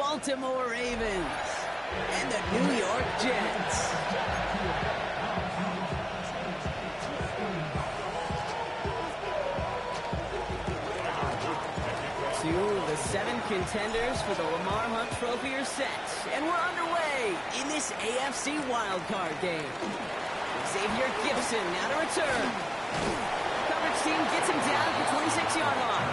Baltimore Ravens and the New York Jets. The 7 contenders for the Lamar Hunt Trophy are set, and we're underway in this AFC wildcard game. Xavier Gibson now to return. Coverage team gets him down at the 26-yard line.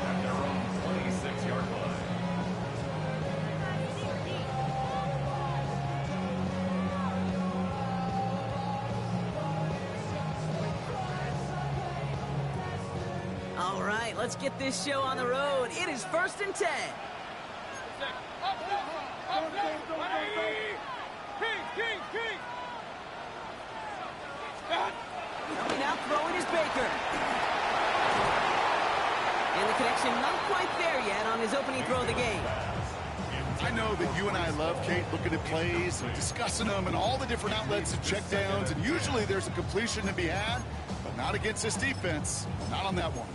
At their own 26-yard line. All right, let's get this show on the road. It is 1st and 10. Coming out throwing is Baker. And the connection not quite there yet on his opening throw of the game. I know that you and I love, Kate, looking at plays and discussing them and all the different outlets and checkdowns, and usually there's a completion to be had, but not against this defense. Not on that one.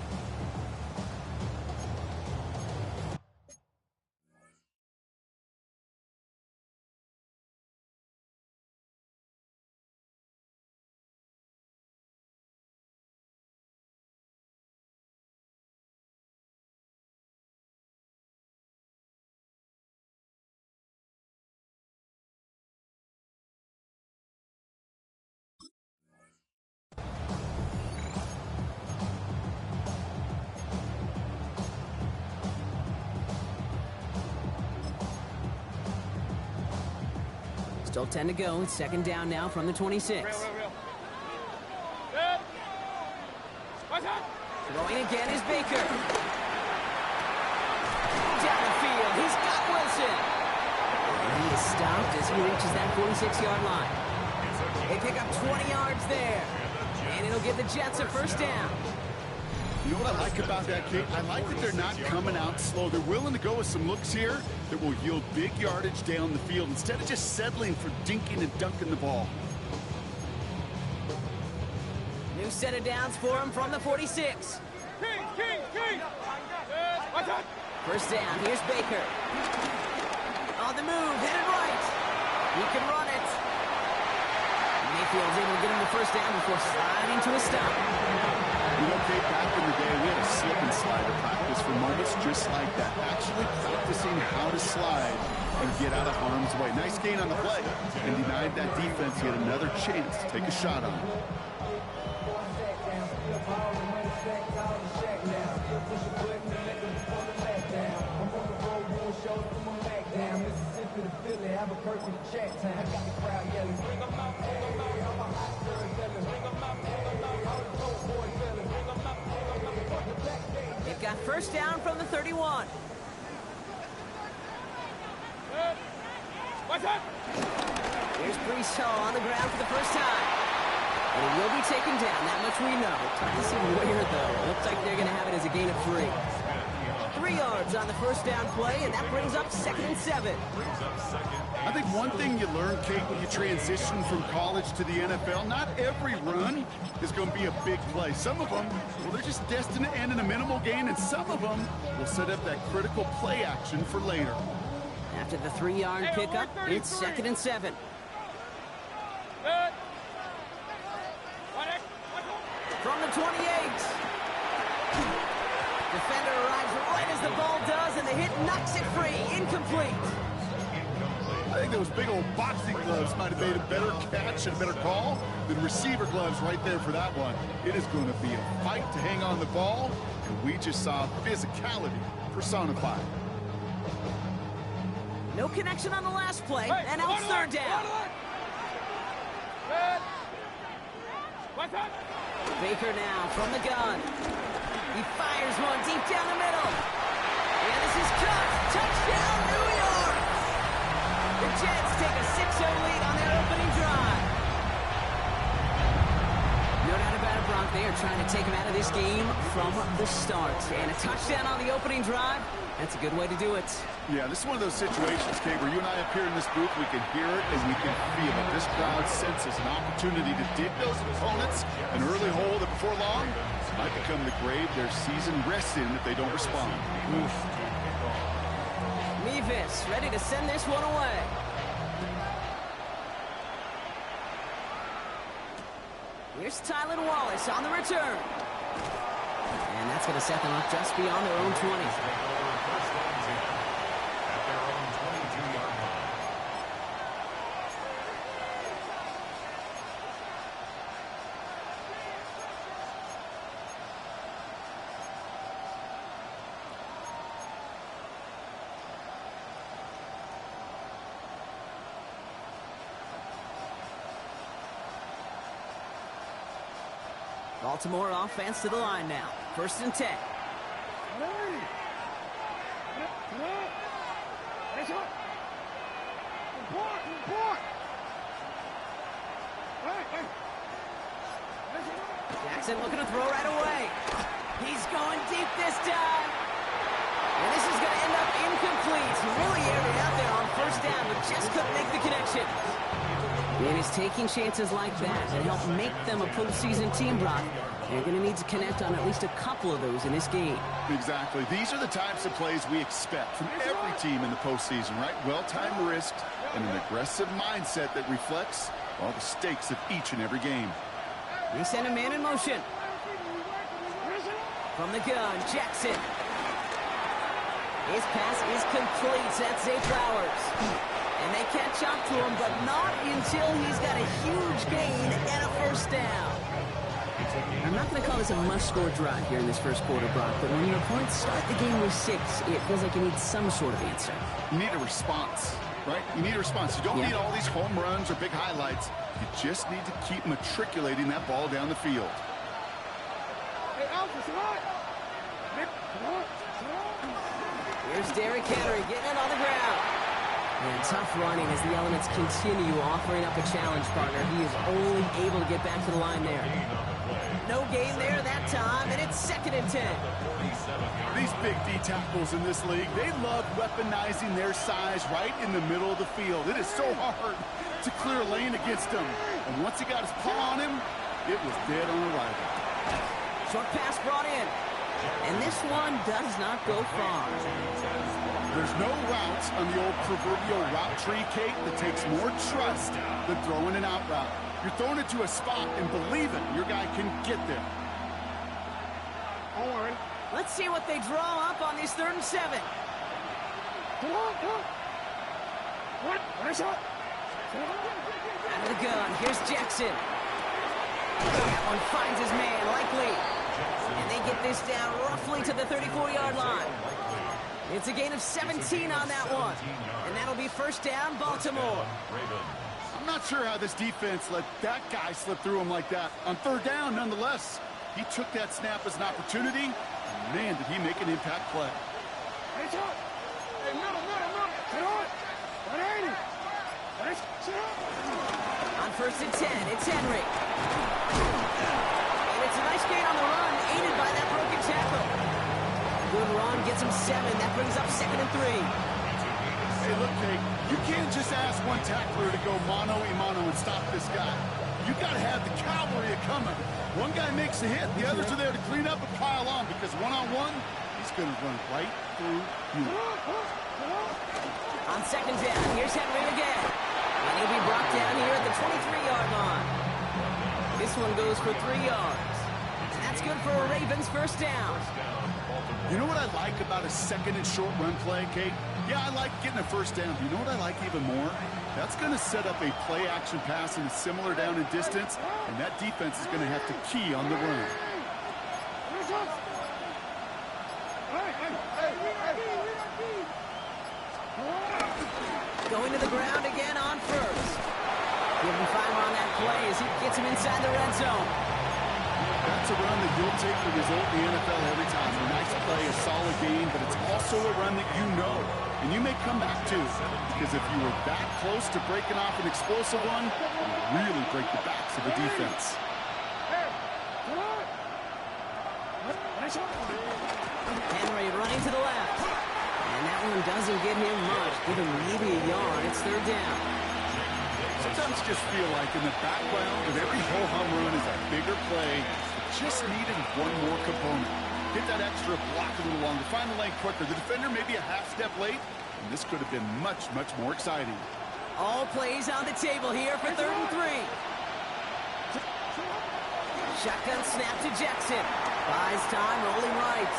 Still 10 to go. It's 2nd down now from the 26. Throwing again is Baker. Down the field. He's got Wilson. And he is stopped as he reaches that 46-yard line. They pick up 20 yards there. And it'll give the Jets a 1st down. You know what I like about that, Kate? I like that they're not coming out slow. They're willing to go with some looks here that will yield big yardage down the field instead of just settling for dinking and dunking the ball. New set of downs for him from the 46. First down, here's Baker. On the move, headed right. He can run it. Mayfield's able to get him the 1st down before sliding to a stop. You know, Kate, back in the day, we had a slip and slide practice for moments just like that. Actually practicing how to slide and get out of harm's way. Nice gain on the play, and denied that defense yet another chance to take a shot on it. They've got 1st down from the 31. Here's Brees Hall on the ground for the 1st time. And he will be taken down, that much we know. Tough to see where, though. Looks like they're going to have it as a gain of 3. 3 yards on the 1st down play, and that brings up 2nd and 7. I think one thing you learn, Kate, when you transition from college to the NFL, not every run is going to be a big play. Some of them, well, they're just destined to end in a minimal gain, and some of them will set up that critical play action for later. After the 3-yard pickup, it's 2nd and 7. From the 28. Defender arrives right as the ball does, and the hit knocks it free. Incomplete. I think those big old boxing gloves might have made a better catch and a better call than receiver gloves right there for that one. It is going to be a fight to hang on the ball, and we just saw physicality personified. No connection on the last play, and now it's 3rd down. Baker now from the gun. He fires one deep down the middle. And this is caught. Touchdown, New York! The Jets take a 6-0 lead on their opening drive. No doubt about it, Brock. They are trying to take him out of this game from the start. And a touchdown on the opening drive, that's a good way to do it. Yeah, this is one of those situations, Kate, where you and I up here in this booth, we can hear it and we can feel it. This crowd senses an opportunity to dig those opponents an early hole that before long Might become the grave their season rests in if they don't respond. Mevis ready to send this one away. Here's Tylan Wallace on the return. And that's going to set them up just beyond their own 20. Baltimore offense to the line now. 1st and 10. Jackson looking to throw right away. He's going deep this time. And this is going to end up incomplete. He really aired it out there on 1st down, but just couldn't make the connection. And he's taking chances like that to help make them a postseason team, Brock. They're going to need to connect on at least a couple of those in this game. Exactly. These are the types of plays we expect from every team in the postseason, right? Well-timed risks and an aggressive mindset that reflects all the stakes of each and every game. They send a man in motion. From the gun, Jackson. His pass is complete. That's Zay Flowers. And they catch up to him, but not until he's got a huge gain and a 1st down. I'm not going to call this a must-score drive here in this 1st quarter, Brock, but when your opponents start the game with 6, it feels like you need some sort of answer. You need a response, right? You need a response. You don't need all these home runs or big highlights. You just need to keep matriculating that ball down the field. Here's Derrick Henry getting it on the ground. And tough running as the elements continue offering up a challenge partner. He is only able to get back to the line there. No gain there that time, and it's 2nd and 10. These big D tackles in this league, they love weaponizing their size right in the middle of the field. It is so hard to clear a lane against him. And once he got his paw on him, it was dead on arrival. Short pass brought in. And this one does not go far. There's no routes on the old proverbial route tree, Kate, that takes more trust than throwing an out route. You're throwing it to a spot and believing your guy can get there. Don't worry. Let's see what they draw up on this 3rd and 7. Come on. What? What is up? Out of the gun. Here's Jackson. That one finds his man, likely. And they get this down roughly to the 34-yard line. It's a gain of 17 on that one. And that'll be 1st down, Baltimore. I'm not sure how this defense let that guy slip through him like that. On 3rd down, nonetheless, he took that snap as an opportunity. And man, did he make an impact play. Hey, middle. Get on. 180. On 1st and 10, it's Henry. And it's a nice gain on the run, aided by that broken tackle. Good run, gets him 7. That brings up 2nd and 3. Hey, look, Kate, you can't just ask one tackler to go mano-a-mano and stop this guy. You got to have the cavalry coming. One guy makes a hit, the others are there to clean up and pile on, because one-on-one, he's going to run right through you. On 2nd down, here's Henry again. And he'll be brought down here at the 23-yard line. This one goes for 3 yards. And that's good for a Ravens 1st down. You know what I like about a 2nd and short run play, Kate? Yeah, I like getting a 1st down. You know what I like even more? That's going to set up a play-action pass in a similar down and distance, and that defense is going to have to key on the run. Going to the ground again on 1st. Give him 5 on that play as he gets him inside the red zone. That's a run that you'll take the result in the NFL every time. A nice play, a solid game, but it's also a run that you know, and you may come back to. Because if you were that close to breaking off an explosive one, it would really break the backs of the defense. Henry running to the left. And that one doesn't get him much. Give him maybe a yard. It's 3rd down. Sometimes just feel like in the background of every ho-hum run is a bigger play that just needed one more component. Hit that extra block a little longer, find the lane quicker. The defender maybe a half step late, and this could have been much, much more exciting. All plays on the table here for 3rd and 3. Shotgun snap to Jackson. Buys time, rolling right.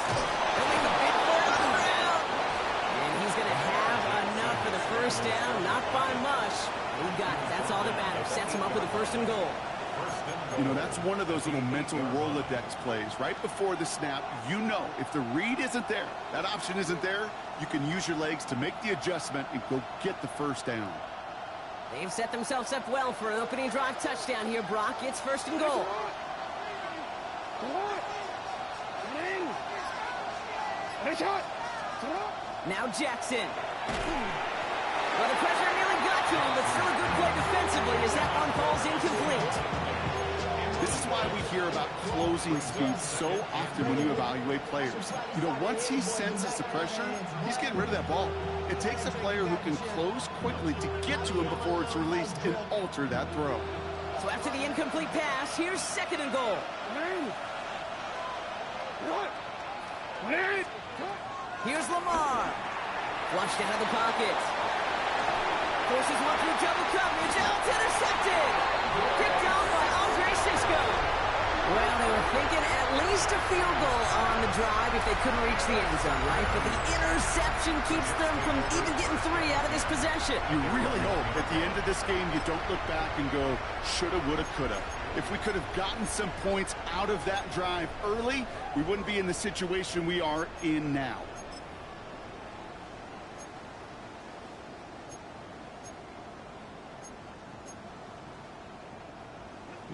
He'll make a big play on the ground. And he's going to have enough for the first down. Not by much. He got it. That's all that matters. Sets him up with a 1st and goal. You know, that's one of those little mental Rolodex plays. Right before the snap, you know if the read isn't there, that option isn't there, you can use your legs to make the adjustment and go get the 1st down. They've set themselves up well for an opening drive touchdown here, Brock. It's 1st and goal. Now Jackson. Well, the pressure nearly got to him, but still a good play defensively as that one falls incomplete. This is why we hear about closing speed so often when you evaluate players. You know, once he senses the pressure, he's getting rid of that ball. It takes a player who can close quickly to get to him before it's released and alter that throw. So after the incomplete pass, here's 2nd and goal. Here's Lamar. Flushed out of the pocket. Forces one through double coverage. Out, intercepted. Picked off by Andre Cisco. Well, they were thinking at least a field goal on the drive if they couldn't reach the end zone, right? But the interception keeps them from even getting 3 out of this possession. You really hope at the end of this game you don't look back and go, shoulda, woulda, coulda. If we could have gotten some points out of that drive early, we wouldn't be in the situation we are in now.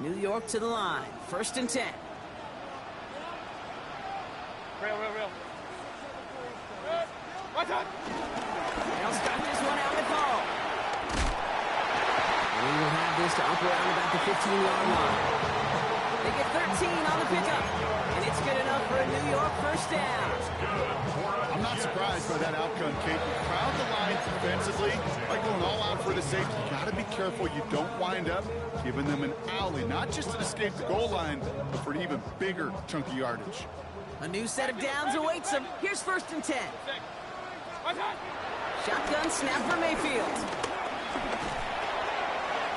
New York to the line. 1st and 10. Real. What's up? They'll start this one out with Hall. And we will have this to up around about the 15-yard line. They get 13 on the pickup. And it's good enough for a New York 1st down. I'm not surprised by that outcome, Kate. Crowd the line defensively, like going all out for the safety. You got to be careful you don't wind up giving them an alley, not just to escape the goal line, but for an even bigger chunk of yardage. A new set of downs awaits them. Here's 1st and 10. Shotgun snap for Mayfield.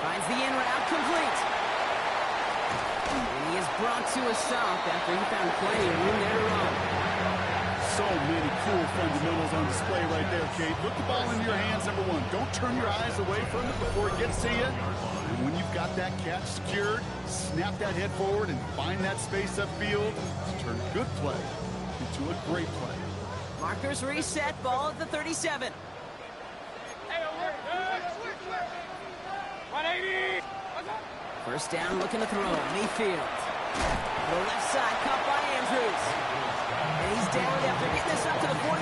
Finds the in route complete. And he is brought to a stop after he found plenty of room there to run. So many cool fundamentals on display right there, Kate. Put the ball into your hands, number one. Don't turn your eyes away from it before it gets to you. And when you've got that catch secured, snap that head forward and find that space upfield to turn a good play into a great play. Markers reset, ball at the 37. 180. 1st down, looking to throw. Mayfield. The left side, caught by Andrews. And he's down after getting this up to the 41.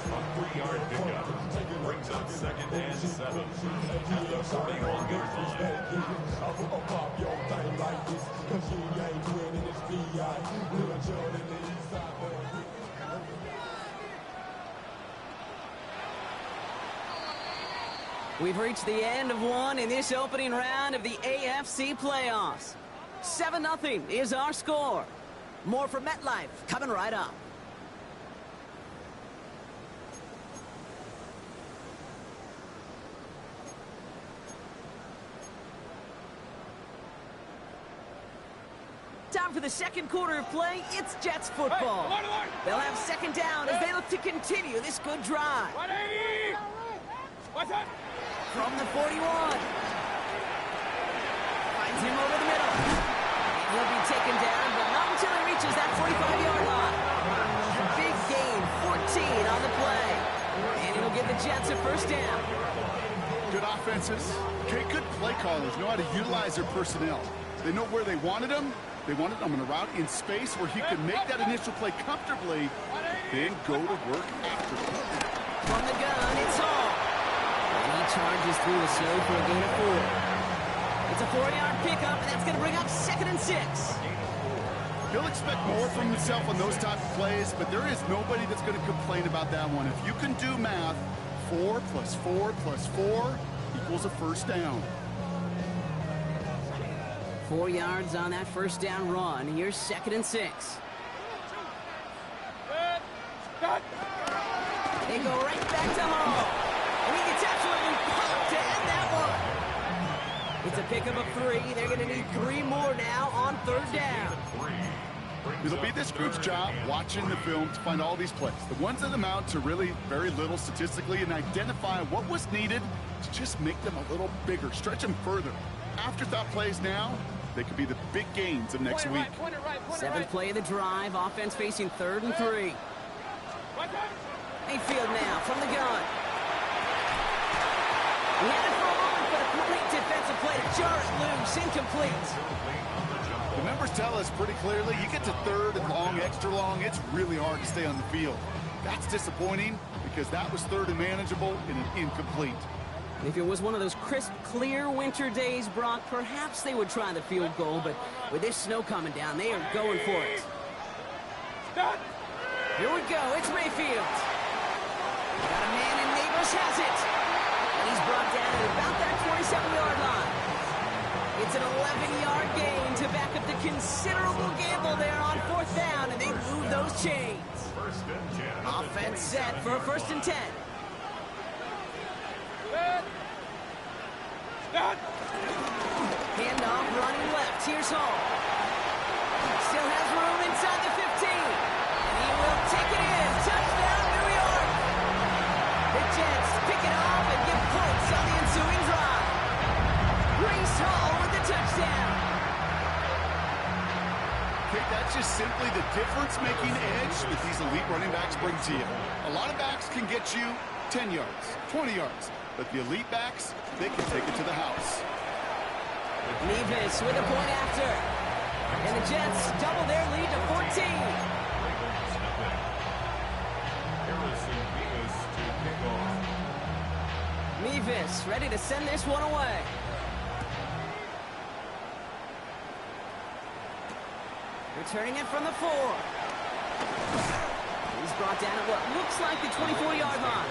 A 3-yard pickup brings up 2nd and 7 at the 41-yard line. We've reached the end of one in this opening round of the AFC playoffs. 7-0 is our score. More from MetLife coming right up. Time for the 2nd quarter of play. It's Jets football. They'll have 2nd down as they look to continue this good drive. 180. What's up? From the 41. Finds him over the middle. He'll be taken down, but not until he reaches that 45-yard line. Big gain, 14 on the play. And it'll give the Jets a 1st down. Good offenses. Okay, good play callers know how to utilize their personnel. They know where they wanted them. They wanted them on a route in space where he could make that initial play comfortably, then go to work after it. From the gun, it's Hall. And he charges through the snow for a gain of 4. It's a 4-yard pickup, and that's going to bring up 2nd and 6. He'll expect more from himself on those type of plays, but there is nobody that's going to complain about that one. If you can do math, 4 plus 4 plus 4 equals a 1st down. 4 yards on that first down run. Here's 2nd and 6. They go right back to Hall. And he gets absolutely pumped to end that one. It's a pickup of 3. They're going to need 3 more now on 3rd down. It'll be this group's job watching the film to find all these plays. The ones that amount to really very little statistically and identify what was needed to just make them a little bigger, stretch them further. Afterthought plays now, they could be the big gains of next week. 7th play of the drive. Offense facing 3rd and 3. Mayfield now from the gun. He had it for a moment, but a great defensive play to jar it loose. Incomplete. The numbers tell us pretty clearly, you get to 3rd and long, extra long, it's really hard to stay on the field. That's disappointing because that was 3rd and manageable and an incomplete. If it was one of those crisp, clear winter days, Brock, perhaps they would try the field goal, but with this snow coming down, they are going for it. Here we go, it's Mayfield. Got a man, and Neighbors has it. And he's brought down at about that 27-yard line. It's an 11-yard gain to back up the considerable gamble there on 4th down, and they move those chains. Offense set for a 1st and 10. Handoff running left. Here's Hall. Still has room inside the 15. And he will take it in. Touchdown, New York. The Jets pick it off and give points on the ensuing drive. Breece Hall with the touchdown. Okay, that's just simply the difference-making edge that these elite running backs bring to you. A lot of backs can get you 10 yards, 20 yards. But the elite backs, they can take it to the house. Nevis with a point after. And the Jets double their lead to 14. Nevis ready to send this one away. Returning it from the 4. He's brought down at what looks like the 24-yard line.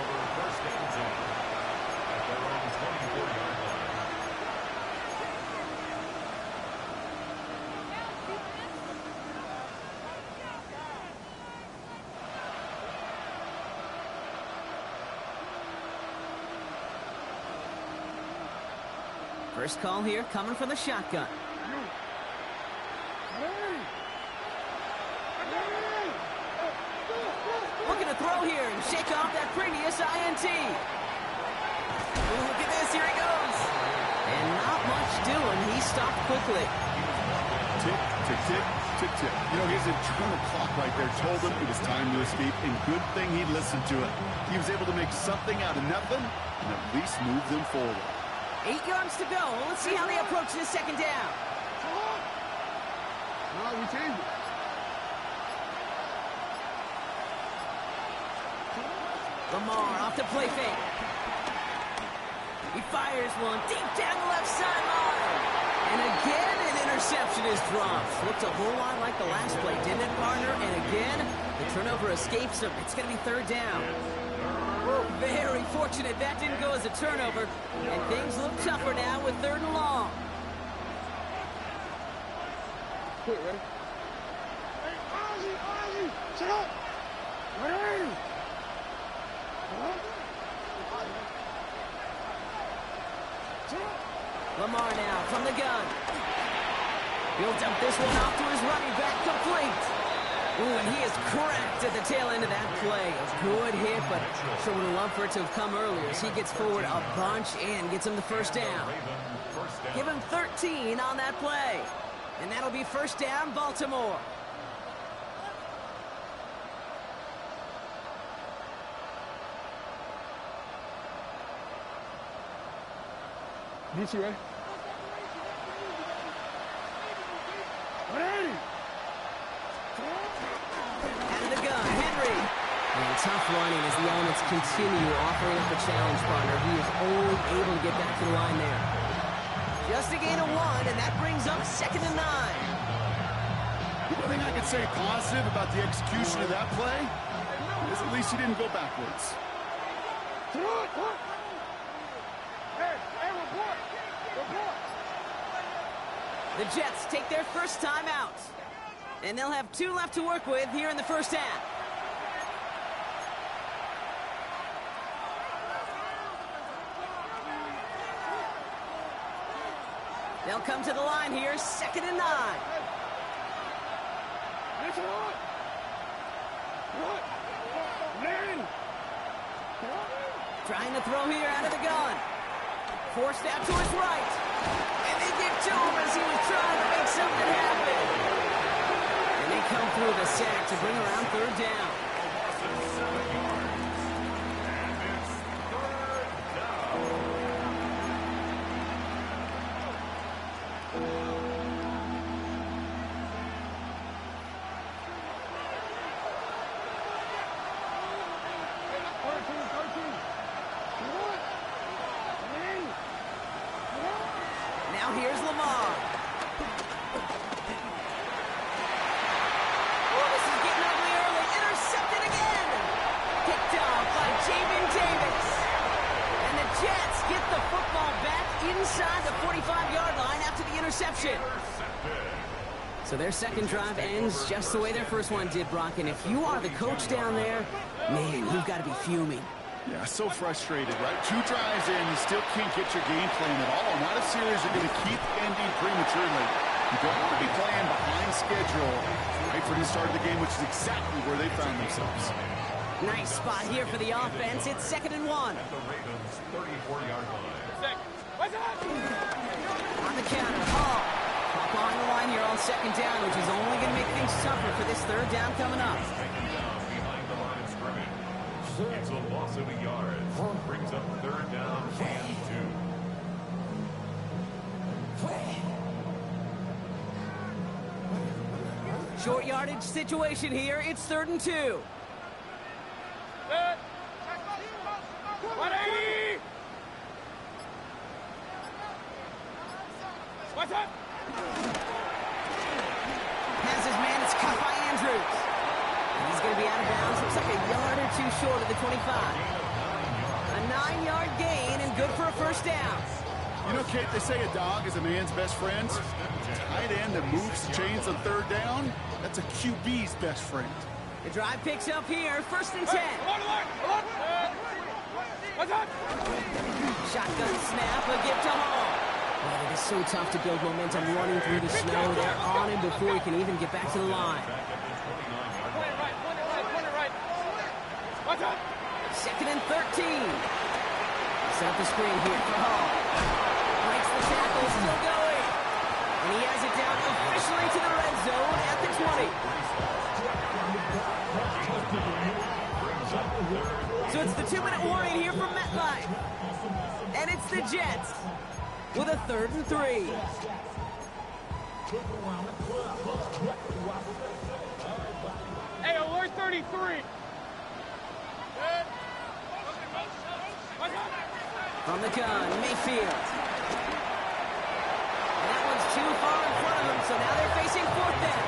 First call here coming from the shotgun. Looking to throw here and shake off that previous INT. Ooh, look at this, here he goes. And not much doing, he stopped quickly. Tick, tick, tick, tick, tick. You know, his internal clock right there told him it was time to escape, and good thing he listened to it. He was able to make something out of nothing and at least move them forward. 8 yards to go. Let's see how they approach this 2nd down. No, we changed it. Lamar off the play fake. He fires one deep down the left sideline. And again, an interception is dropped. Looked a whole lot like the last play, didn't it, partner? And again, the turnover escapes him. It's going to be 3rd down. Very fortunate that didn't go as a turnover. And things look tougher now with 3rd and long. Quit, ready? Hey, Ozzy! Sit up! Ready? Lamar now from the gun. He'll dump this one off to his running back, complete. Ooh, and he is cracked at the tail end of that play. A good hit, but sure would have loved for it to have come earlier as he gets forward a bunch and gets him the 1st down. Give him 13 on that play. And that'll be 1st down, Baltimore. Get you ready? Out of the gun, Henry. And tough running as the elements continue offering up a challenge, partner. He is only able to get back to the line there. Just a gain of 1, and that brings up 2nd and 9. The only thing I could say positive about the execution of that play is at least he didn't go backwards. Hey, report! The Jets take their first time out. And they'll have 2 left to work with here in the first half. They'll come to the line here, 2nd and 9. Trying to throw here out of the gun. Forced out to his right. And they get to him as he was trying to make something happen. And they come through the sack to bring around 3rd down. Now here's Lamar. Oh, this is getting ugly early. Intercepted again. Picked off by Jamin Davis. And the Jets get the football back inside the 45-yard line after the interception. So their second drive ends just the way their first one did, Brock. And if you are the coach down there, man, you've got to be fuming. Yeah, so frustrated, right? 2 drives in, you still can't get your game plan at all. Not a series you're going to keep ending prematurely. You don't want to be playing behind schedule right for the start of the game, which is exactly where they found themselves. Nice spot here for the offense. It's 2nd and 1. At the Ravens' 34-yard line. On the counter, Hall. Up on the line here on 2nd down, which is only going to make things tougher for this 3rd down coming up. Taken down behind the line of scrimmage. It's a loss of a yard. Brings up 3rd down and 2. Short yardage situation here. It's 3rd and 2. 180! What's up? Has his man. It's caught by Andrews. And he's going to be out of bounds. Looks like a yard or 2 short of the 25. A 9-yard gain and good for a first down. You know, Kate, they say a dog is a man's best friend. Tight end that moves chains on 3rd down, that's a QB's best friend. The drive picks up here. 1st and 10. What's up? Shotgun snap, a give to Hall. Man, it is so tough to build momentum running through the snow. They're on him before he can even get back to the line. What's up? 2nd and 13. Set up the screen here for Hall. Breaks the tackle, still going. And he has it down officially to the red zone at the 20. So it's the 2-minute warning here from MetLife. And it's the Jets with a 3rd and 3. Hey, alert 33. From the gun, Mayfield. And that one's too far in front of them, so now they're facing 4th down.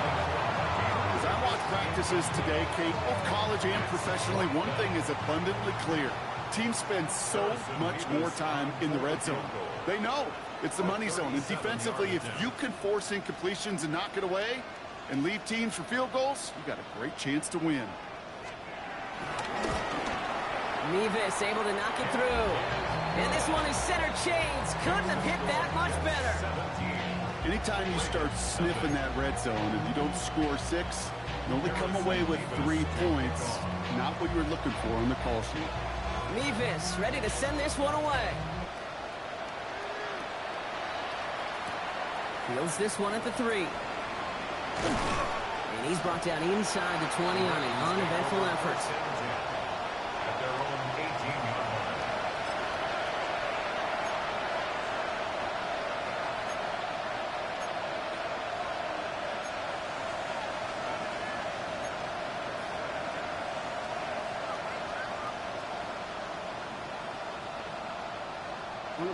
As I watch practices today, Kate, both college and professionally, one thing is abundantly clear. Teams spend so much more time in the red zone. They know it's the money zone. And defensively, if you can force incompletions and knock it away and leave teams for field goals, you got a great chance to win. Mevis able to knock it through. And this one is center chains. Couldn't have hit that much better. Anytime you start sniffing that red zone and you don't score 6, you only come away with 3 points. Not what you were looking for on the call sheet. Mevis ready to send this one away. Fields this one at the 3. And he's brought down inside the 20 on an uneventful effort. At their own 18-yard line.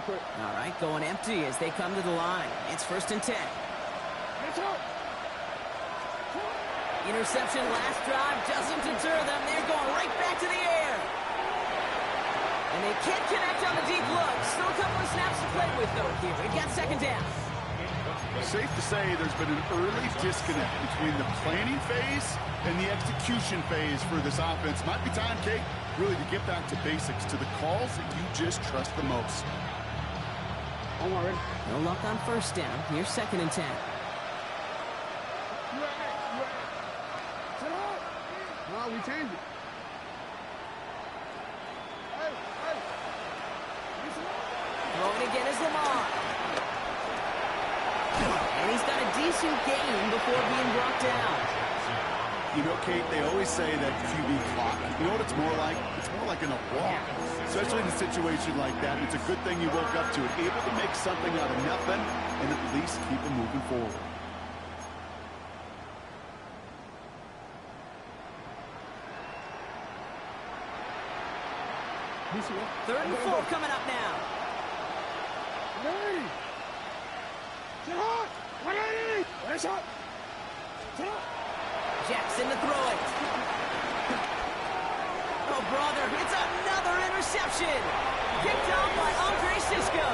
All right, going empty as they come to the line. It's 1st and 10. Interception last drive doesn't deter them. They're going right back to the air. And they can't connect on the deep look. Still a couple of snaps to play with, though, here. We've got 2nd down. Safe to say there's been an early disconnect between the planning phase and the execution phase for this offense. Might be time, Kate, really to get back to basics, to the calls that you just trust the most. No luck on first down. Here's 2nd and 10. No, we changed it. Throwing again is Lamar. And he's got a decent gain before being brought down. You know, Kate, they always say that QB clock, you know what it's more like? It's more like in a walk, especially in a situation like that. It's a good thing you woke up to it, able to make something out of nothing and at least keep it moving forward. Third and 4 coming up now. Jackson to throw it. Oh, brother, it's another interception. Picked off by Andre Sisco.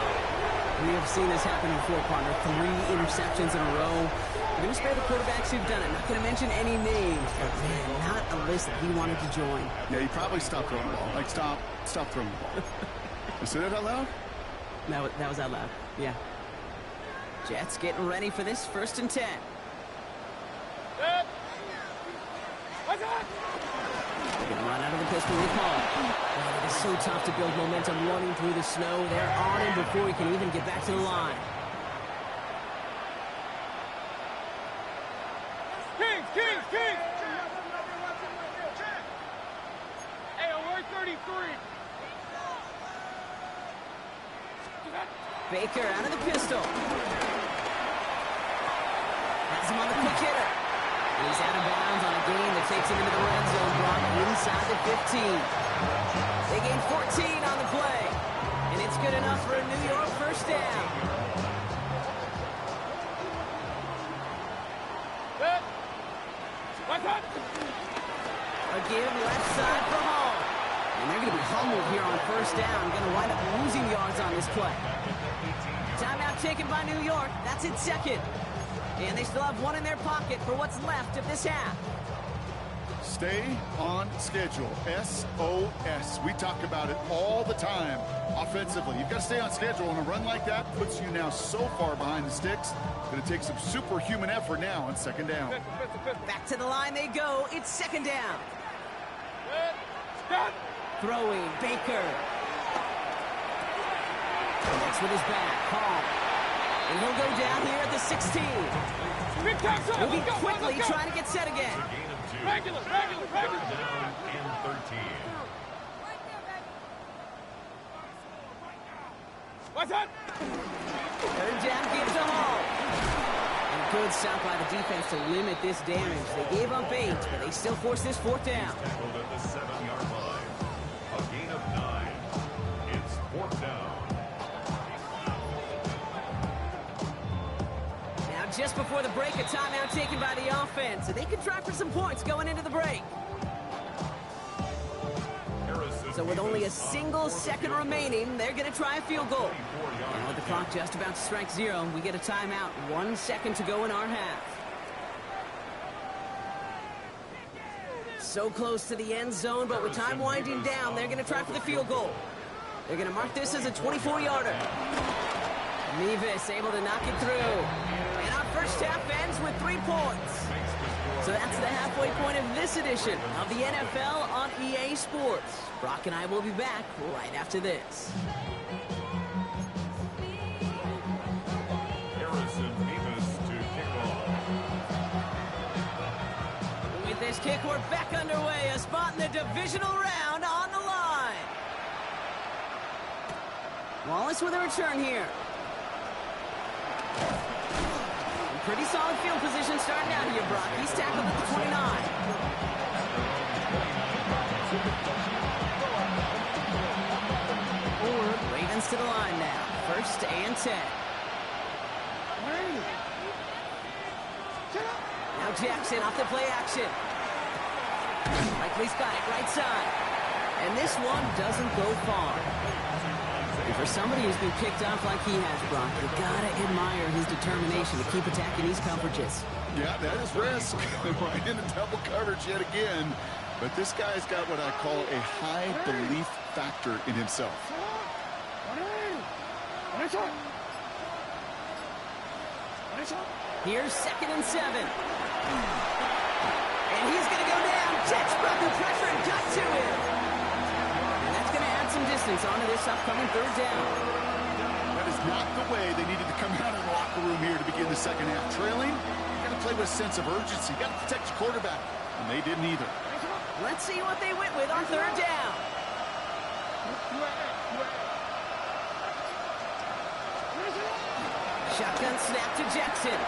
We have seen this happen before, partner. 3 interceptions in a row. We're going to spare the quarterbacks who've done it. Not going to mention any names, but man, not a list that he wanted to join. Yeah, he probably stopped throwing the ball. Like, stop throwing the ball. You say that out loud? That was out loud, yeah. Jets getting ready for this 1st and 10. What's that? They're going to run out of the pistol with Paul. Man, it is so tough to build momentum running through the snow. They're on him before he can even get back to the line. Kings! Hey, alert 33. Baker out of the pistol. Has him on the quick hitter. He's out of bounds on a gain that takes him into the red zone, Brock, inside the 15. They gain 14 on the play, and it's good enough for a New York 1st down. A give left side for Hall. And they're going to be humbled here on 1st down. Going to wind up losing yards on this play. Timeout taken by New York. That's its 2nd. And they still have 1 in their pocket for what's left of this half. Stay on schedule. SOS. We talk about it all the time. Offensively, you've got to stay on schedule, and a run like that puts you now so far behind the sticks that it takes some superhuman effort now on 2nd down. Back to the line they go. It's 2nd down. Stop! Throwing, Baker. Connects with his back, Hall. And he'll go down here at the 16. Moving quickly, trying to get set again. Regular. Third down and 13. What's that? 3rd down gives to Hall. And a good stop by the defense to limit this damage. They gave up 8, but they still force this 4th down. Tackled at the 7-yard line. A gain of 9. It's 4th down. Now, just before the break, a timeout taken by the offense. So they could try for some points going into the break. So with only a single second remaining, they're going to try a field goal. And with the clock just about to strike 0, we get a timeout. 1 second to go in our half. So close to the end zone, but with time winding down, they're going to try for the field goal. They're going to mark this as a 24-yarder. Mevis able to knock it through. And our first half ends with 3 points. So that's the halfway point of this edition of the NFL on EA Sports. Brock and I will be back right after this. With this kick, we're back underway. A spot in the divisional round on the line. Wallace with a return here. Pretty solid field position starting out here, Brock. He's tackled at the 29. Ravens to the line now. 1st and 10. Now Jackson off the play action. Likely's got it right side. And this one doesn't go far. And for somebody who's been picked off like he has, Brock, you gotta admire his determination to keep attacking these coverages. Yeah, that is risk. Right into double coverage yet again. But this guy's got what I call a high belief factor in himself. Here's 2nd and 7. And he's going to go down. Jets brought the pressure and got to him. And that's going to add some distance onto this upcoming 3rd down. That is not the way they needed to come out of the locker room here to begin the second half. Trailing, you got to play with a sense of urgency. You got to protect your quarterback. And they didn't either. Let's see what they went with on 3rd down. Shotgun snap to Jackson.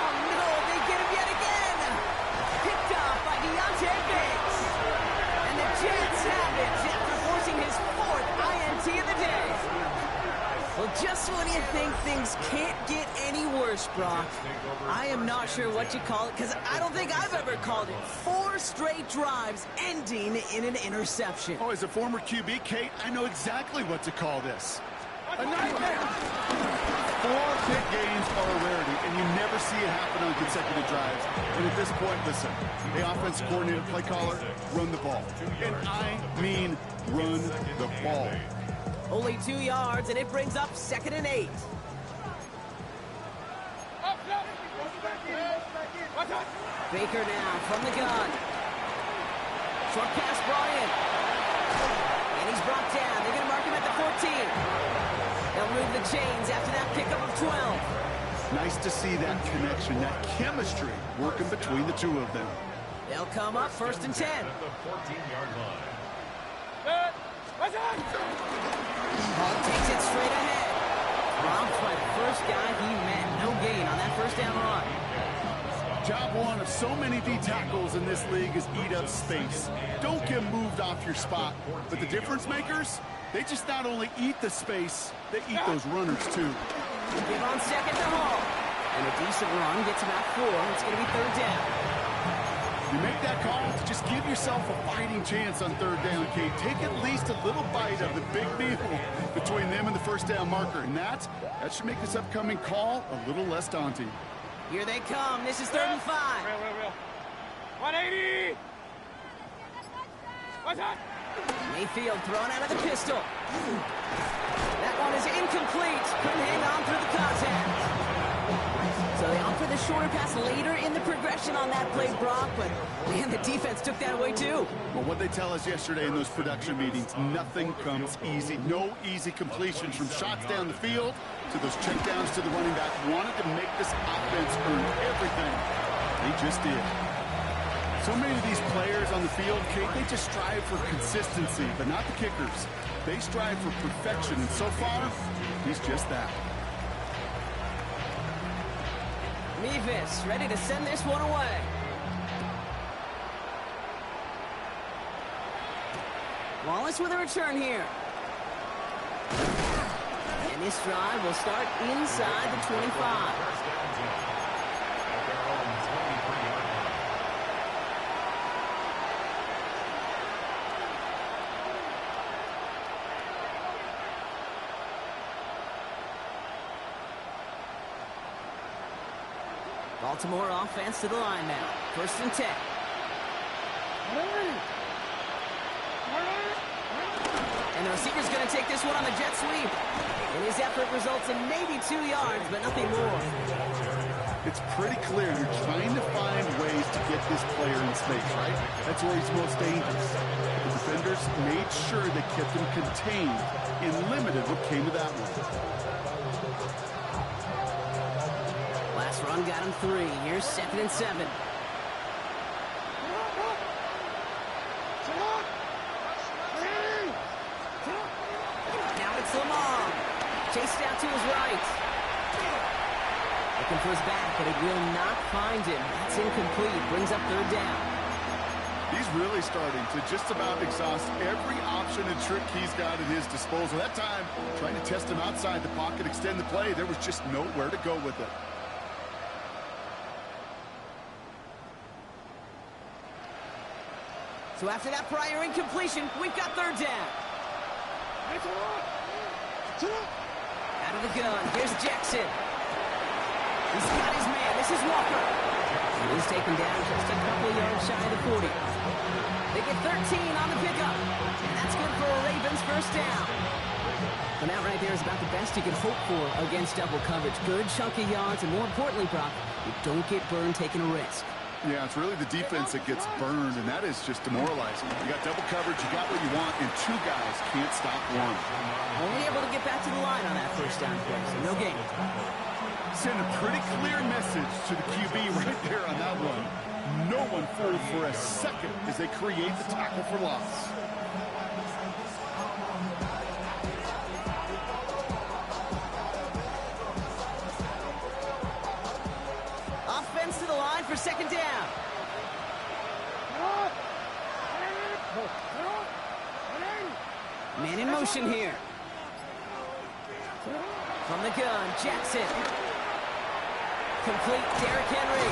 Oh no, they get him yet again. Picked off by Deontay Banks. And the Jets have it after forcing his 4th INT of the day. Well, just when you think things can't get any worse, Brock, I am not sure what you call it, because I don't think I've ever called it 4 straight drives ending in an interception. Oh, as a former QB, Kate, I know exactly what to call this. A nightmare. 4 big games are a rarity, and you never see it happen on consecutive drives. And at this point, listen, the offense coordinator, play caller, run the ball. And I mean run the ball. Only 2 yards, and it brings up 2nd and 8. Baker now from the gun. Short pass brought in. And he's brought down. They're going to mark him at the 14. They'll move the chains after that pickup of 12. Nice to see that connection, that chemistry working between the two of them. They'll come up 1st and 10. At the 14-yard line. Hall takes it straight ahead. Robbed by the first guy he met. No gain on that 1st down run. Job one of so many D tackles in this league is eat up space. Don't get moved off your spot. But the difference makers, they just not only eat the space, they eat those runners too. Give on 2nd to Hall. And a decent run gets about 4. It's going to be 3rd down. You make that call to just give yourself a fighting chance on 3rd down, Kate. Take at least a little bite of the big meal between them and the 1st down marker. And that should make this upcoming call a little less daunting. Here they come. This is 3rd and 5. Real. 180. What's that? Mayfield thrown out of the pistol. That one is incomplete. Couldn't hang on through the contact. So they offer the shorter pass later in the progression on that play, Brock, but man, the defense took that away too. Well, what they tell us yesterday in those production meetings, nothing comes easy. No easy completions from shots down the field to those checkdowns to the running back. Wanted to make this offense earn everything. They just did. So many of these players on the field, Kate, they just strive for consistency, but not the kickers. They strive for perfection, and so far, he's just that. Mevis ready to send this one away. Wallace with a return here. And this drive will start inside the 25. Baltimore offense to the line now. 1st and 10. And the receiver's going to take this one on the jet sweep. And his effort results in maybe 2 yards, but nothing more. It's pretty clear you're trying to find ways to get this player in space, right? That's where he's most dangerous. The defenders made sure they kept him contained and limited what came of that one. Last run got him 3. Here's 2nd and 7. Now it's Lamar. Chased out to his right. Looking for his back, but it will not find him. That's incomplete. Brings up 3rd down. He's really starting to just about exhaust every option and trick he's got at his disposal. That time, trying to test him outside the pocket, extend the play, there was just nowhere to go with it. So after that prior incompletion, we've got third down. Out of the gun, here's Jackson. He's got his man, this is Walker. And he's taken down just a couple yards shy of the 40. They get 13 on the pickup. And that's good for a Ravens first down. And that right there is about the best you can hope for against double coverage. Good chunky yards, and more importantly, Brock, you don't get burned taking a risk. Yeah, it's really the defense that gets burned, and that is just demoralizing. You got double coverage, you got what you want, and two guys can't stop one. Only able to get back to the line on that first down play, so no gain. Send a pretty clear message to the QB right there on that one. No one fooled for a second as they create the tackle for loss. Offense to the line for second down. Man in motion here. From the gun, Jackson. Complete, Derrick Henry.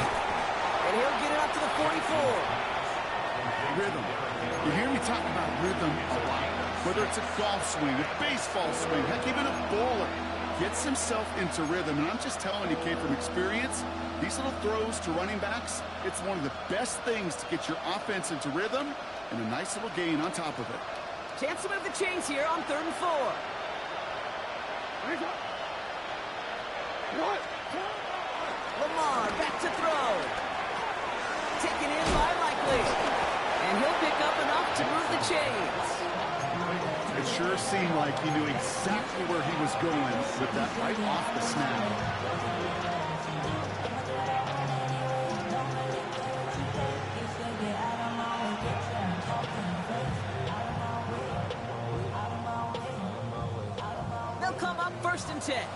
And he'll get it up to the 44. Rhythm. You hear me talk about rhythm a lot. Whether it's a golf swing, a baseball swing, heck, even a bowler gets himself into rhythm. And I'm just telling you, Kate, from experience, these little throws to running backs, it's one of the best things to get your offense into rhythm and a nice little gain on top of it. Chance to move the chains here on 3rd and 4. Lamar back to throw. Taken in by Likely. And he'll pick up enough to move the chains. It sure seemed like he knew exactly where he was going with that right off the snap. They'll come up 1st and 10.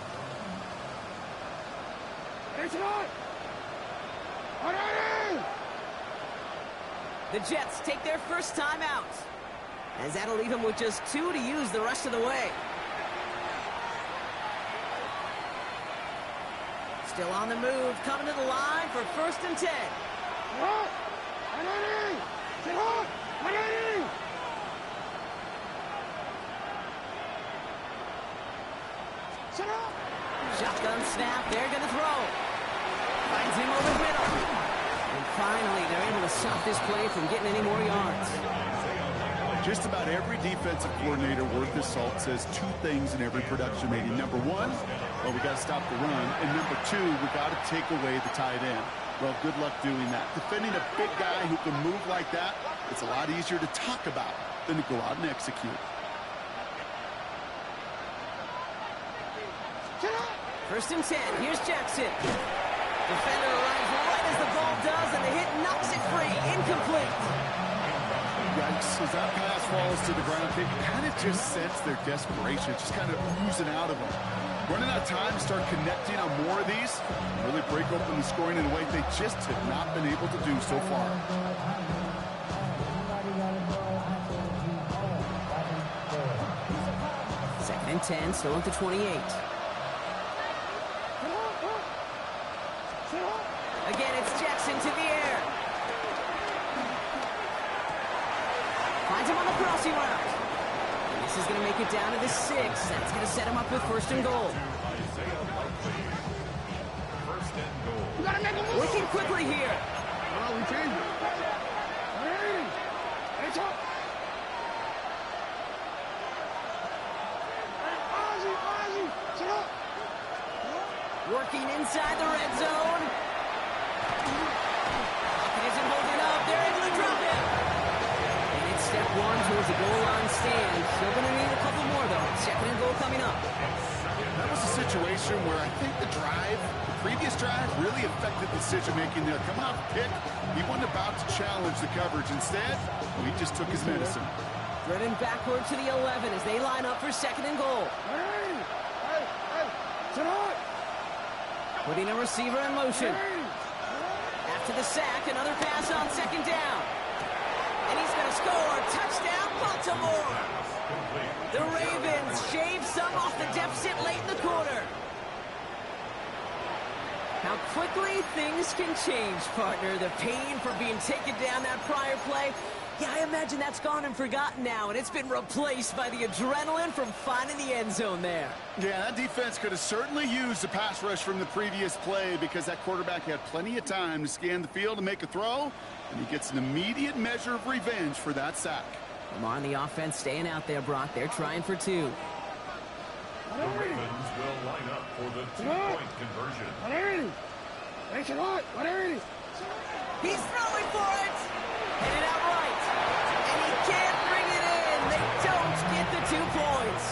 The Jets take their first time out, as that'll leave them with just 2 to use the rest of the way. Still on the move, coming to the line for 1st and 10. Shotgun snap, they're going to throw. Finds him over the middle. And finally, they're able to stop this play from getting any more yards. Just about every defensive coordinator worth his salt says 2 things in every production meeting. Number 1, well, we got to stop the run. And number 2, we got to take away the tight end. Well, good luck doing that. Defending a big guy who can move like that, it's a lot easier to talk about than to go out and execute. 1st and 10, here's Jackson. Defender arrives right as the ball does, and the hit knocks it free. Incomplete. Yikes, as that pass falls to the ground, they kind of just sense their desperation, just kind of oozing out of them. Running out of time to start connecting on more of these, really break open the scoring in a way they just have not been able to do so far. Second and 10, still at the 28. Again, it's Jackson to the air. Finds him on the crossing route. And this is going to make it down to the 6. That's going to set him up with 1st and goal. Working quickly here. Oh, we changed it. Hey, top. Ozzy, sit up. Working inside the red zone. Isn't holding up. They're able to drop him. And it's step 1 towards the goal line stand. Still going to need a couple more, though. 2nd and goal coming up. That was a situation where I think the previous drive, really affected decision-making there. Coming off the pick, he wasn't about to challenge the coverage. Instead, he just took his medicine. Threading backward to the 11 as they line up for 2nd and goal. Hey, sit up. Putting a receiver in motion. After the sack, another pass on 2nd down. And he's going to score. Touchdown, Baltimore. The Ravens shave some off the deficit late in the quarter. How quickly things can change, partner. The pain for being taken down that prior play, yeah, I imagine that's gone and forgotten now, and it's been replaced by the adrenaline from finding the end zone there. Yeah, that defense could have certainly used the pass rush from the previous play because that quarterback had plenty of time to scan the field and make a throw, and he gets an immediate measure of revenge for that sack. Lamar on the offense staying out there, Brock. They're trying for two. The Ravens will line up for the two-point conversion. He's throwing for it! Hit it out right. And he can't bring it in. They don't get the 2 points.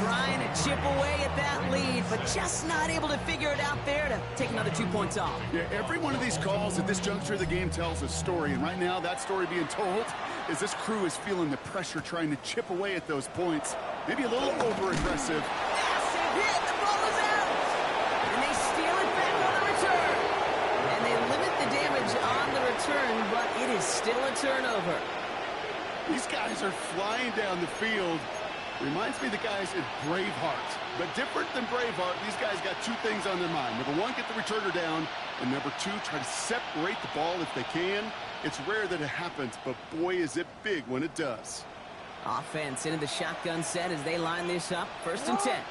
Trying to chip away at that lead, but just not able to figure it out there to take another 2 points off. Yeah, every one of these calls at this juncture of the game tells a story, and right now that story being told is this crew is feeling the pressure trying to chip away at those points. Maybe a little over-aggressive. Massive hit. The ball is out. And they steal it back on the return. And they limit the damage on the return, but it is still a turnover. These guys are flying down the field. Reminds me of the guys at Braveheart. But different than Braveheart, these guys got 2 things on their mind. Number 1, get the returner down. And number 2, try to separate the ball if they can. It's rare that it happens, but boy, is it big when it does. Offense into the shotgun set as they line this up. 1st and 10.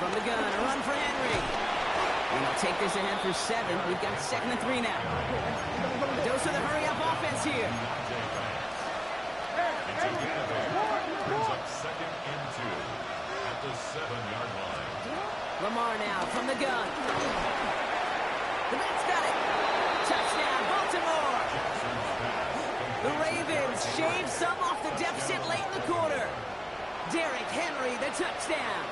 From the gun, a run for Henry. And they'll take this ahead for 7. We've got 2nd and 3 now. Dose of the hurry-up offense here. Brings up 2nd and 2 at the 7-yard line. Lamar now from the gun. The Mets got it. Touchdown, Baltimore. The Ravens shave some off the deficit late in the quarter. Derrick Henry, the touchdown.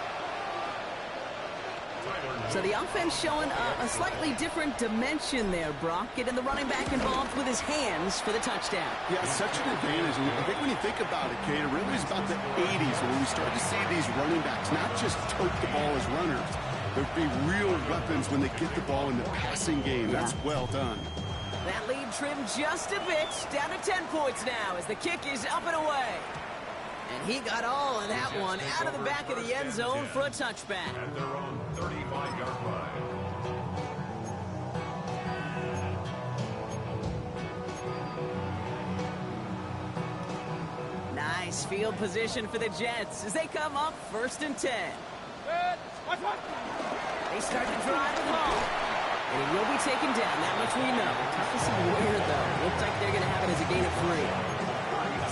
So the offense showing a slightly different dimension there, Brock. Getting the running back involved with his hands for the touchdown. Yeah, such an advantage. And I think when you think about it, Kate, it really was about the 80s when we started to see these running backs not just tote the ball as runners. There'd be real weapons when they get the ball in the passing game. Yeah. That's well done. That lead trimmed just a bit. Down to 10 points now as the kick is up and away. And he got all of that one out of the back of the end zone for a touchback. At their own 35-yard line. Nice field position for the Jets as they come up 1st and 10. They start to drive the ball. And he will be taken down, that much we know. Tough to see where, though. Looks like they're going to have it as a gain of 3.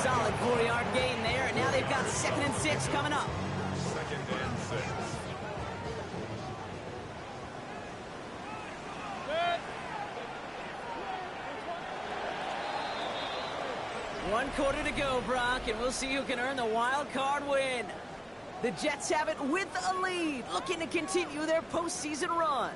Solid 4-yard gain there, and now they've got 2nd and 6 coming up. 2nd and 6. One quarter to go, Brock, and we'll see who can earn the wild card win. The Jets have it with a lead, looking to continue their postseason run.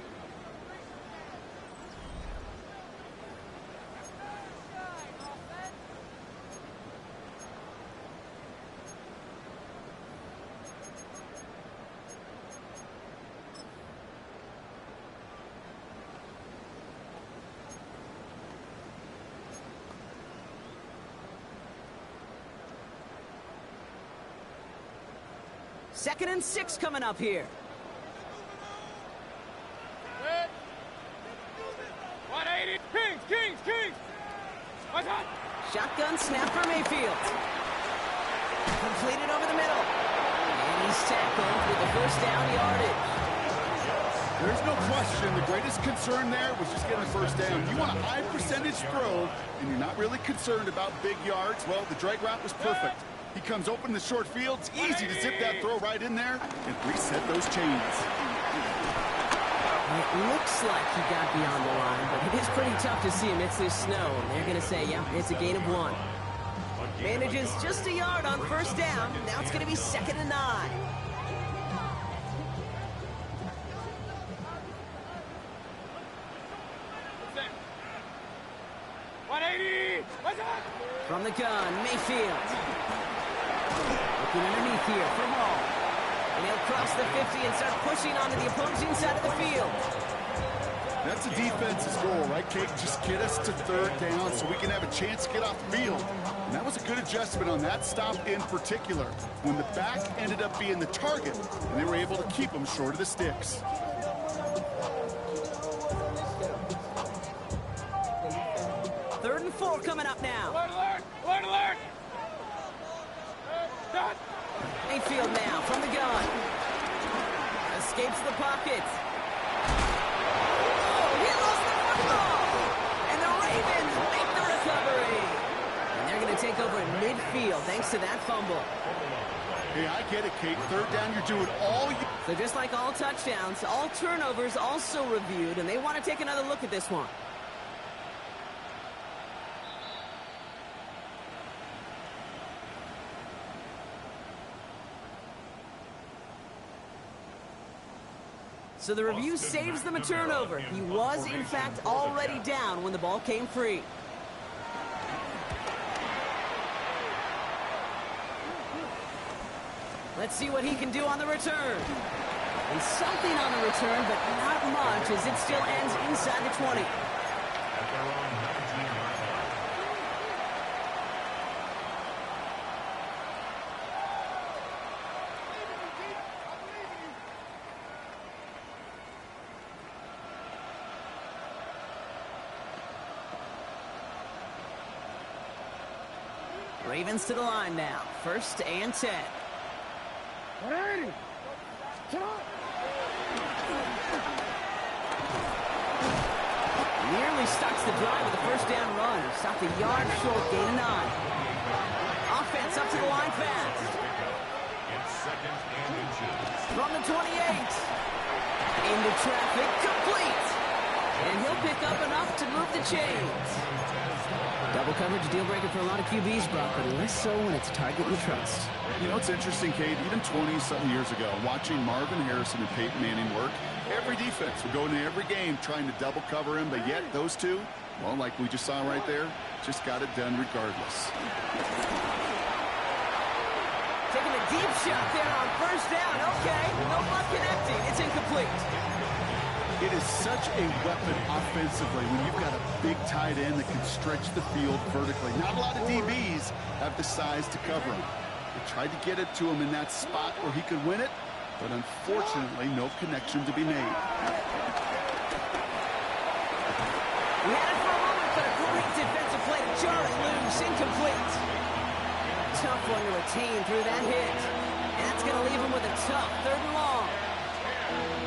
Second and 6 coming up here. 180. Kings. Shotgun snap for Mayfield. Completed over the middle. And he's tackled with the 1st down yardage. There's no question the greatest concern there was just getting the 1st down. You want a high percentage throw, and you're not really concerned about big yards. Well, the drag route was perfect. He comes open in the short field. It's easy to zip that throw right in there and reset those chains. It looks like he got beyond the line, but it is pretty tough to see amidst this snow. And they're going to say, yeah, it's a gain of 1. Manages just a yard on 1st down. Now it's going to be 2nd and 9. From the gun, Mayfield. Looking underneath here for Hall. And he'll cross the 50 and start pushing onto the opposing side of the field. That's a defense's goal, right, Kate? Just get us to 3rd down so we can have a chance to get off the field. And that was a good adjustment on that stop in particular, when the back ended up being the target, and they were able to keep him short of the sticks. 3rd and 4 coming up now. Alert, alert! Alert, alert! Done! Mayfield now from the gun. Escapes the pocket. Oh, he lost the football! And the Ravens make the recovery. And they're going to take over in midfield thanks to that fumble. Hey, I get it, Kate. 3rd down, you're doing all you... So just like all touchdowns, all turnovers also reviewed, and they want to take another look at this one. So the review saves them a turnover. He was, in fact, already down when the ball came free. Let's see what he can do on the return. And something on the return, but not much, as it still ends inside the 20. At their own 19-yard line. Ravens to the line now. 1st and 10. 180! Get up! Nearly starts the drive with a 1st down run. Stopped a yard short, gain of 9. Offense up to the line fast. It's 2nd and inches. From the 28. Into traffic, complete. And he'll pick up enough to move the chains. Double coverage, a deal breaker for a lot of QBs, Brock, but less so when it's a target you trust. You know, it's interesting, Kate, even 20-something years ago, watching Marvin Harrison and Peyton Manning work, every defense would go into every game trying to double cover him, but yet those two, well, like we just saw right there, just got it done regardless. Taking a deep shot there on 1st down. Okay, no luck connecting. It's incomplete. It is such a weapon offensively when you've got a big tight end that can stretch the field vertically. Not a lot of DBs have the size to cover him. They tried to get it to him in that spot where he could win it, but unfortunately, no connection to be made. We had it for a moment, but a great defensive play to jar it loose. Incomplete. Tough one to retain through that hit. And that's going to leave him with a tough 3rd and long.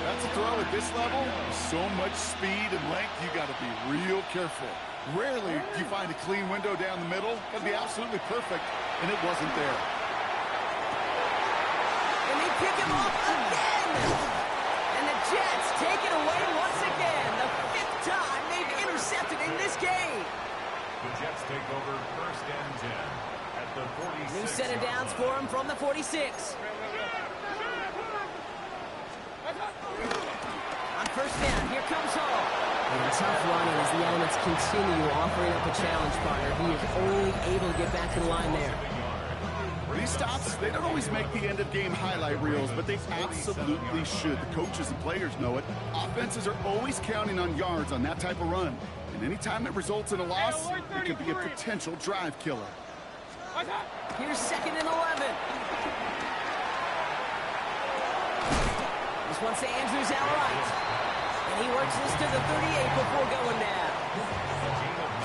That's a throw at this level. So much speed and length, you got to be real careful. Rarely do you find a clean window down the middle. That'd be absolutely perfect, and it wasn't there. And they pick him off again. And the Jets take it away once again. The 5th time they've intercepted in this game. The Jets take over 1st and 10 at the 46. New set of downs for him from the 46. On 1st down, here comes Hall. And tough running as the elements continue offering up a challenge partner. He is only able to get back to the line there. These stops, they don't always make the end-of-game highlight reels, but they absolutely should. The coaches and players know it. Offenses are always counting on yards on that type of run. And anytime it results in a loss, it could be a potential drive killer. Here's 2nd and 11. This one's to Andrews out right. And he works this to the 38 before going down.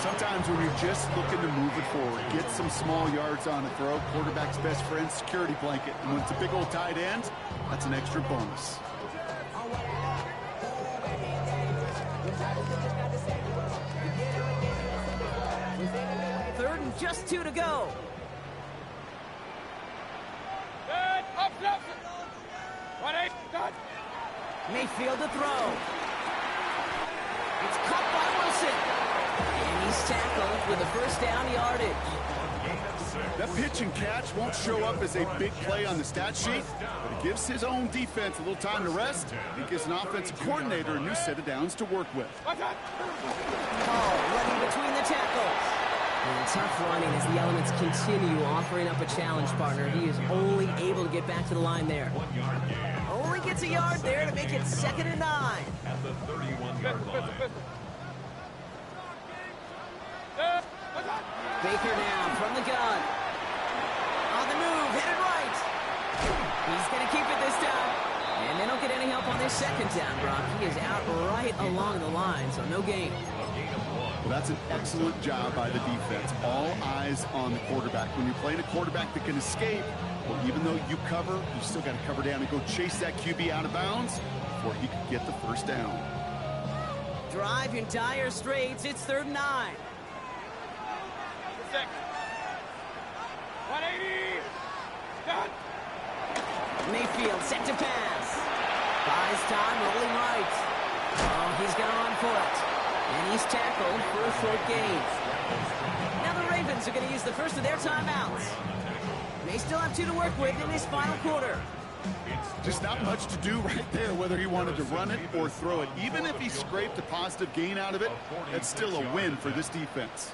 Sometimes when you're just looking to move it forward, get some small yards on the throw, quarterback's best friend, security blanket. And when it's a big old tight end, that's an extra bonus. Third and just 2 to go. Up, up! 180, done! Mayfield to throw. It's caught by Wilson. And he's tackled with a 1st down yardage. That pitch and catch won't show up as a big play on the stat sheet, but it gives his own defense a little time to rest. It gives an offensive coordinator a new set of downs to work with. Hall running between the tackles. And tough running as the elements continue offering up a challenge partner. He is only able to get back to the line there. Only gets a yard there to make it 2nd and 9. At the 31-yard line. Baker now from the gun. On the move, headed right. He's going to keep it this time. And they don't get any help on this 2nd down, Brock. He is out right along the line, so no gain. gain of 1. Well, that's an excellent job by the defense. All eyes on the quarterback. When you're playing a quarterback that can escape, well, even though you cover, you still got to cover down and go chase that QB out of bounds before he could get the first down. Drive in dire straits. It's 3rd and 9. 6. 180. Done. Mayfield set to pass. Buys time, rolling right. Oh, he's gone for it. And he's tackled for a short gain. Now the Ravens are going to use the first of their timeouts. They still have 2 to work with in this final quarter. Just not much to do right there, whether he wanted to run it or throw it. Even if he scraped a positive gain out of it, that's still a win for this defense.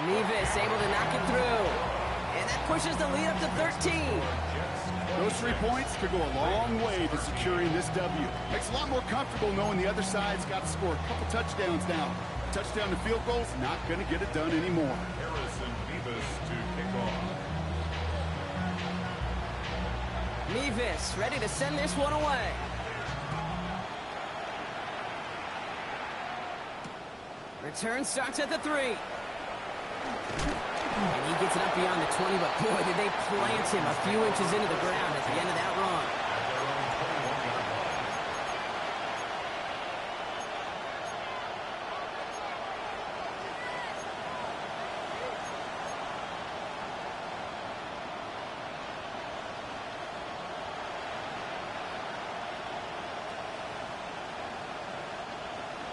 Nevis able to knock it through. And that pushes the lead up to 13. Those 3 points could go a long way to securing this W. Makes it a lot more comfortable knowing the other side's got to score a couple touchdowns now. Touchdown to field goals, not going to get it done anymore. Harrison Nevis to kick off. Nevis ready to send this one away. Return starts at the 3. And he gets it up beyond the 20, but boy, did they plant him a few inches into the ground at the end of that run.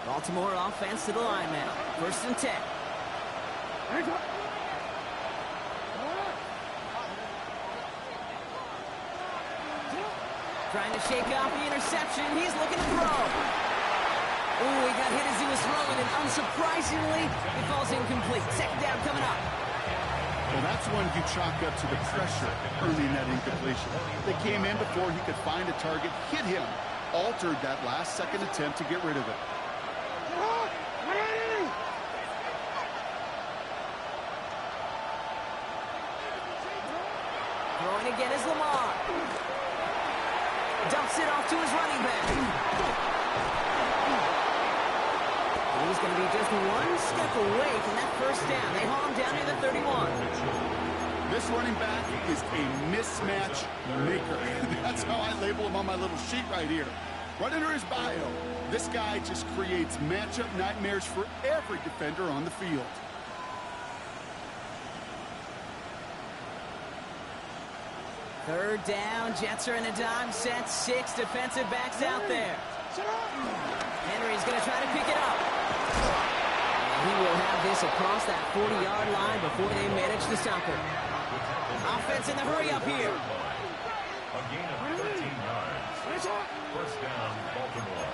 Baltimore offense to the line now. 1st and 10. Trying to shake off the interception. He's looking to throw. Ooh, he got hit as he was throwing, and unsurprisingly, it falls incomplete. 2nd down coming up. Well, that's one you chalk up to the pressure earning that incompletion. They came in before he could find a target, hit him, altered that last-second attempt to get rid of it. Throwing again is Lamar. Dumps it off to his running back. And he's going to be just 1 step away from that 1st down. They haul him down near the 31. This running back is a mismatch maker. That's how I label him on my little sheet right here. Right under his bio, this guy just creates matchup nightmares for every defender on the field. Third down, Jets are in a dime set. 6 defensive backs out there. Henry's going to try to pick it up. And he will have this across that 40-yard line before they manage to stop him. Offense in the hurry up here. A gain of 13 yards. 1st down, Baltimore.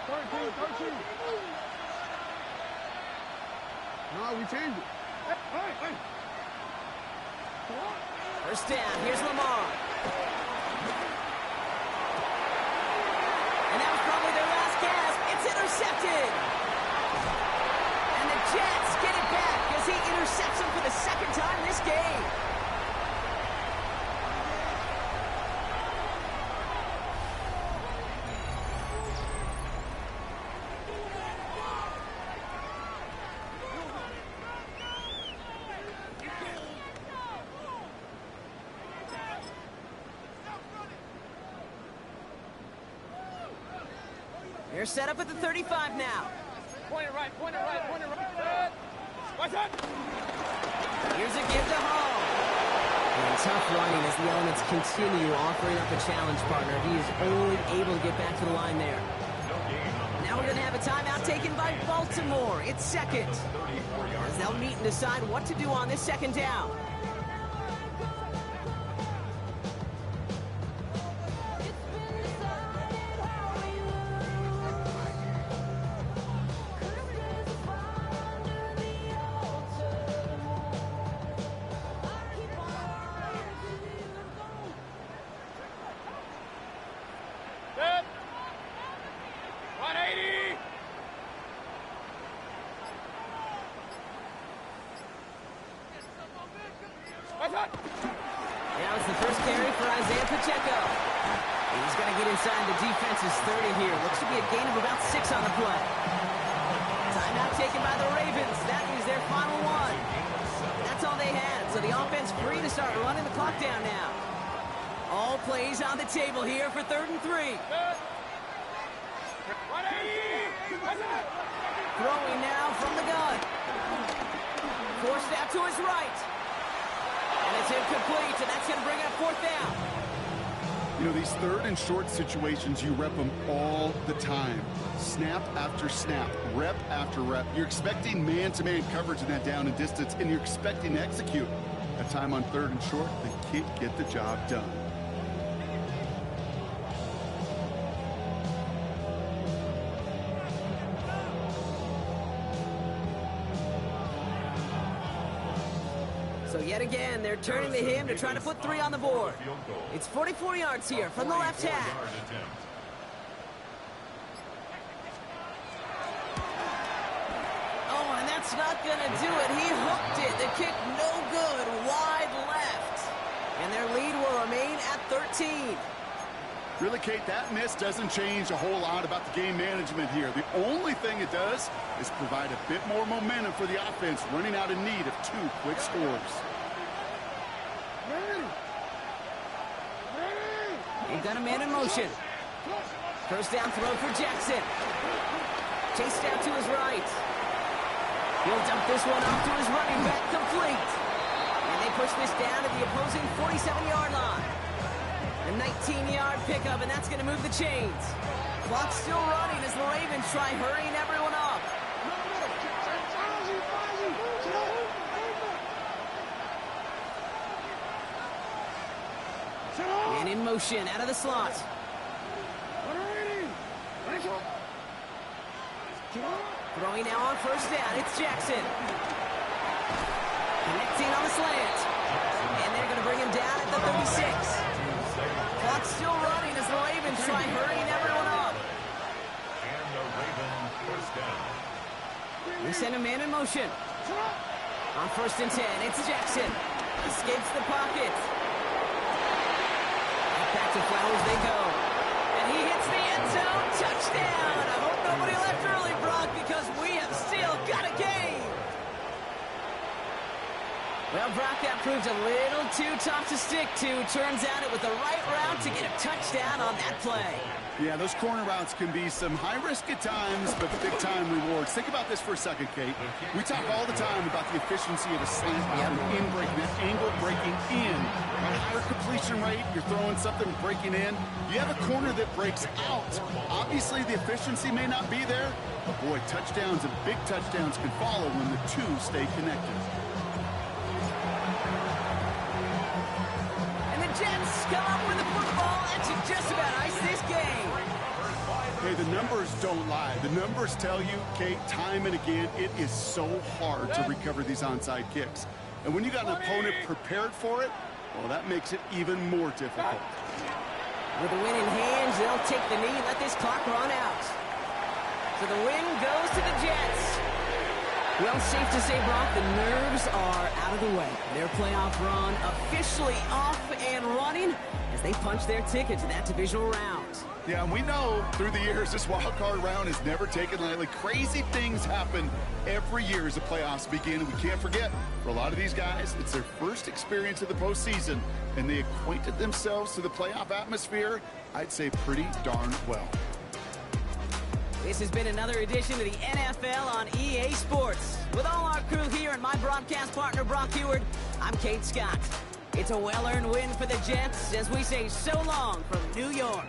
13. No, we changed it. Hey. 1st down, here's Lamar. And that was probably their last gasp. It's intercepted. And the Jets get it back as he intercepts him for the 2nd time this game. They're set up at the 35 now. Point it right. Watch out! Here's a give to Hall. And tough running as the elements continue offering up a challenge partner. He is only able to get back to the line there. Now we're going to have a timeout taken by Baltimore. It's 2nd. As they'll meet and decide what to do on this 2nd down. Good. 180. carry for Isaiah Pacheco. He's going to get inside the defense's 30 here. Looks to be a gain of about 6 on the play. Timeout taken by the Ravens. That is their final one. That's all they had, so the offense free to start running the clock down now. All plays on the table here for 3rd and 3. Throwing now from the gun. Forced out to his right. And it's incomplete, and that's going to bring up 4th down. You know, these 3rd and short situations, you rep them all the time. Snap after snap, rep after rep. You're expecting man-to-man coverage in that down and distance, and you're expecting to execute. That time on 3rd and short, they can't get the job done. So yet again, they're turning to him to try to put 3 on the board. It's 44 yards here from the left hash. Oh, and that's not going to do it. He hooked it. The kick no good, wide left. And their lead will remain at 13. Really, Kate, that miss doesn't change a whole lot about the game management here. The only thing it does is provide a bit more momentum for the offense, running out in need of 2 quick scores. They've got a man in motion. 1st down throw for Jackson. Chased out to his right. He'll dump this one off to his running back, complete. And they push this down to the opposing 47-yard line. A 19-yard pickup, and that's going to move the chains. Clock's still running as the Ravens try hurrying everyone up. And in motion, out of the slot. Throwing now on 1st down, it's Jackson. Connecting on the slant. And they're going to bring him down at the 36. Clock's still running as the Ravens try hurrying everyone up. And the Ravens 1st down. They send a man in motion. On 1st and 10, it's Jackson. Escapes the pocket. Back to Flowers they go. And he hits the end zone. Touchdown. I hope nobody left early, Brock, because we have still got a game. Well, Brock, that proved a little too tough to stick to. Turns out it was the right route to get a touchdown on that play. Yeah, those corner routes can be some high risk at times, but big-time rewards. Think about this for a second, Kate. We talk all the time about the efficiency of a slant route, in breaking, that angle breaking in. A higher completion rate, you're throwing something breaking in. You have a corner that breaks out. Obviously, the efficiency may not be there, but boy, touchdowns and big touchdowns can follow when the 2 stay connected. Jets come up with the football and to just about ice this game. Hey, the numbers don't lie. The numbers tell you, Kate, time and again, it is so hard to recover these onside kicks. And when you got an opponent prepared for it, well, that makes it even more difficult. With the win in hand, they'll take the knee and let this clock run out. So the win goes to the Jets. Well, safe to say, Brock, the nerves are out of the way. Their playoff run officially off and running as they punch their ticket to that divisional round. Yeah, and we know through the years this wild card round is never taken lightly. Crazy things happen every year as the playoffs begin. And we can't forget, for a lot of these guys, it's their first experience of the postseason, and they acquainted themselves to the playoff atmosphere, I'd say pretty darn well. This has been another edition of the NFL on EA Sports. With all our crew here and my broadcast partner, Brock Heward, I'm Kate Scott. It's a well-earned win for the Jets as we say so long from New York.